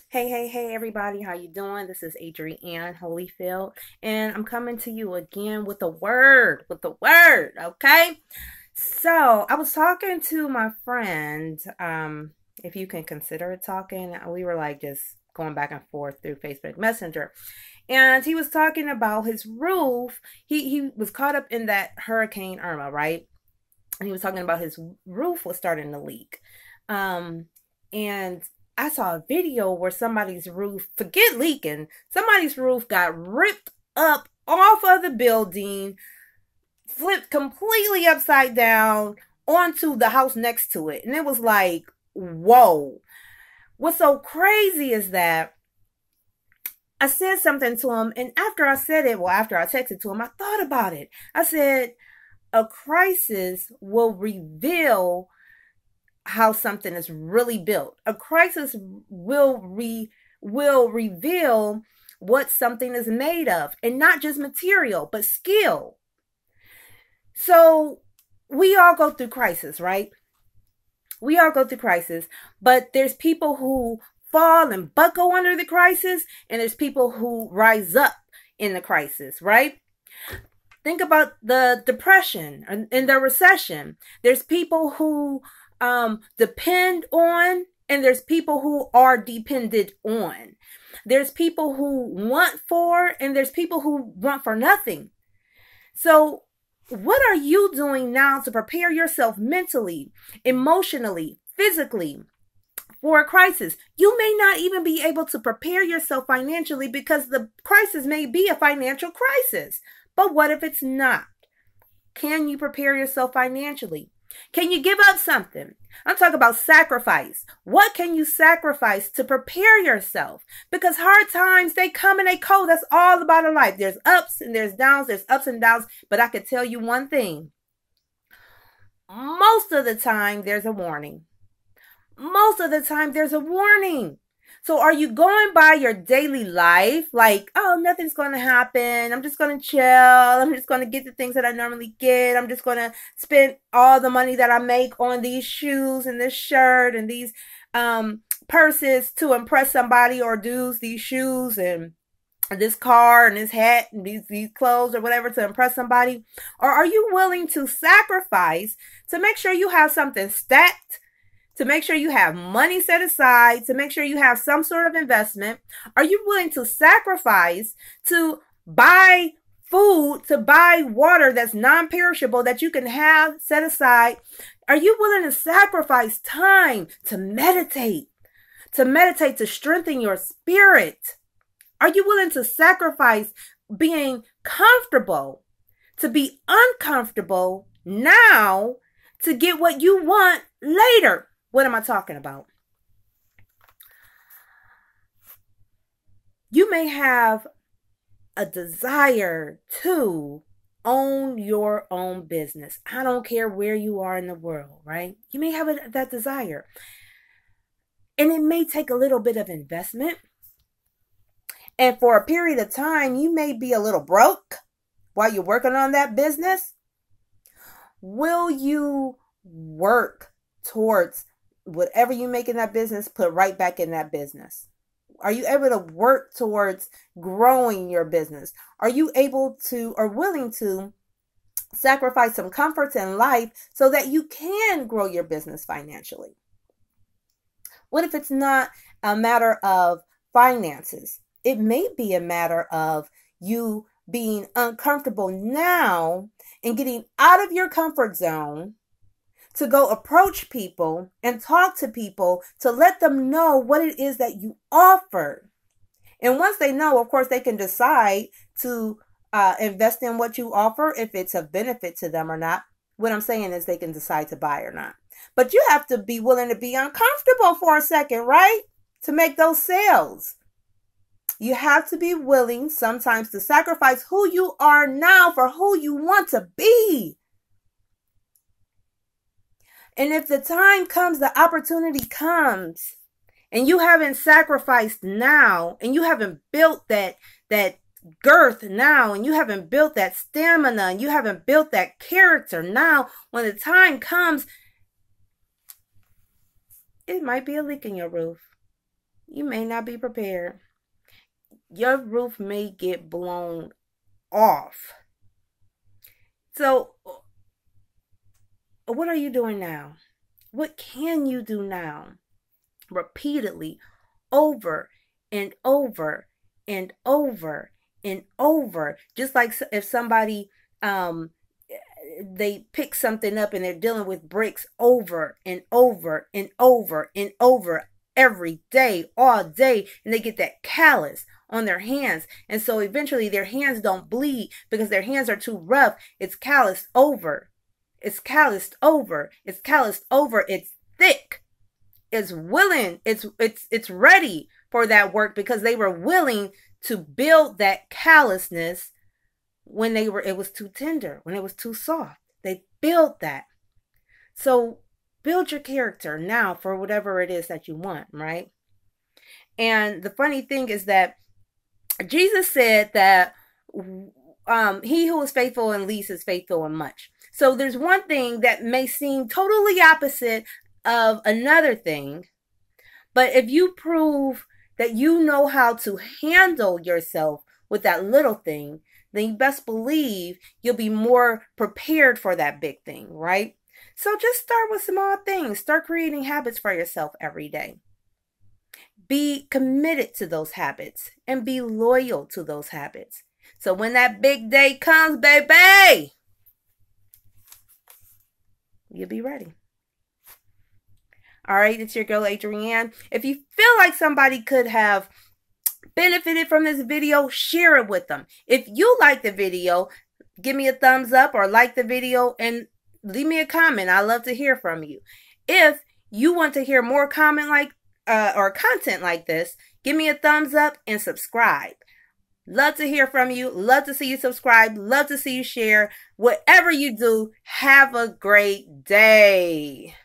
Hey, everybody, how you doing? This is Adrienne Holyfield, and I'm coming to you again with the word, okay? So, I was talking to my friend, if you can consider it talking. We were like just going back and forth through Facebook Messenger, and he was talking about his roof. He was caught up in that Hurricane Irma, right? And he was talking about his roof was starting to leak. And I saw a video where somebody's roof, forget leaking, somebody's roof got ripped up off of the building, flipped completely upside down onto the house next to it. And it was like, whoa. What's so crazy is that I said something to him, and after I said it, well, after I texted to him, I thought about it. I said, a crisis will reveal how something is really built. A crisis will reveal what something is made of, and not just material, but skill. So we all go through crisis, right? We all go through crisis, but there's people who fall and buckle under the crisis, and there's people who rise up in the crisis, right? Think about the depression and the recession. There's people who depend on, and there's people who are depended on. There's people who want for, and there's people who want for nothing. So what are you doing now to prepare yourself mentally, emotionally, physically for a crisis? You may not even be able to prepare yourself financially because the crisis may be a financial crisis. But what if it's not? Can you prepare yourself financially? Can you give up something? I'm talking about sacrifice. What can you sacrifice to prepare yourself? Because hard times, they come and they go. That's all about a life. There's ups and there's downs. There's ups and downs. But I can tell you one thing. Most of the time, there's a warning. Most of the time, there's a warning. So are you going by your daily life like, oh, nothing's going to happen. I'm just going to chill. I'm just going to get the things that I normally get. I'm just going to spend all the money that I make on these shoes and this shirt and these purses to impress somebody, or dudes, these shoes and this car and this hat and these clothes or whatever to impress somebody? Or are you willing to sacrifice to make sure you have something stacked, to make sure you have money set aside, to make sure you have some sort of investment? Are you willing to sacrifice to buy food, to buy water that's non-perishable that you can have set aside? Are you willing to sacrifice time to meditate, to strengthen your spirit? Are you willing to sacrifice being comfortable, to be uncomfortable now, to get what you want later? What am I talking about? You may have a desire to own your own business. I don't care where you are in the world, right? You may have that desire. And it may take a little bit of investment. And for a period of time, you may be a little broke while you're working on that business. Will you work towards whatever you make in that business, put right back in that business? Are you able to work towards growing your business? Are you able to, or willing to, sacrifice some comforts in life so that you can grow your business financially? What if it's not a matter of finances? It may be a matter of you being uncomfortable now and getting out of your comfort zone to go approach people and talk to people to let them know what it is that you offer. And once they know, of course, they can decide to invest in what you offer, if it's of benefit to them or not. What I'm saying is they can decide to buy or not. But you have to be willing to be uncomfortable for a second, right? To make those sales. You have to be willing sometimes to sacrifice who you are now for who you want to be. And if the time comes, the opportunity comes, and you haven't sacrificed now, and you haven't built that girth now, and you haven't built that stamina, and you haven't built that character now, when the time comes, it might be a leak in your roof. You may not be prepared. Your roof may get blown off. So, what are you doing now? What can you do now? Repeatedly, over and over and over and over. Just like if somebody they pick something up and they're dealing with bricks over and over and over and over every day, all day, and they get that callus on their hands. And so eventually their hands don't bleed because their hands are too rough. It's calloused over. It's calloused over. It's calloused over. It's thick. It's willing. It's ready for that work because they were willing to build that callousness when it was too tender, when it was too soft. They built that. So build your character now for whatever it is that you want, right? And the funny thing is that Jesus said that he who is faithful in least is faithful in much. So there's one thing that may seem totally opposite of another thing, but if you prove that you know how to handle yourself with that little thing, then you best believe you'll be more prepared for that big thing, right? So just start with small things. Start creating habits for yourself every day. Be committed to those habits and be loyal to those habits. So when that big day comes, baby, you'll be ready. All right, it's your girl, Adrienne. If you feel like somebody could have benefited from this video, share it with them. If you like the video, give me a thumbs up or like the video and leave me a comment. I love to hear from you. If you want to hear more content like this, give me a thumbs up and subscribe. Love to hear from you. Love to see you subscribe. Love to see you share. Whatever you do, have a great day.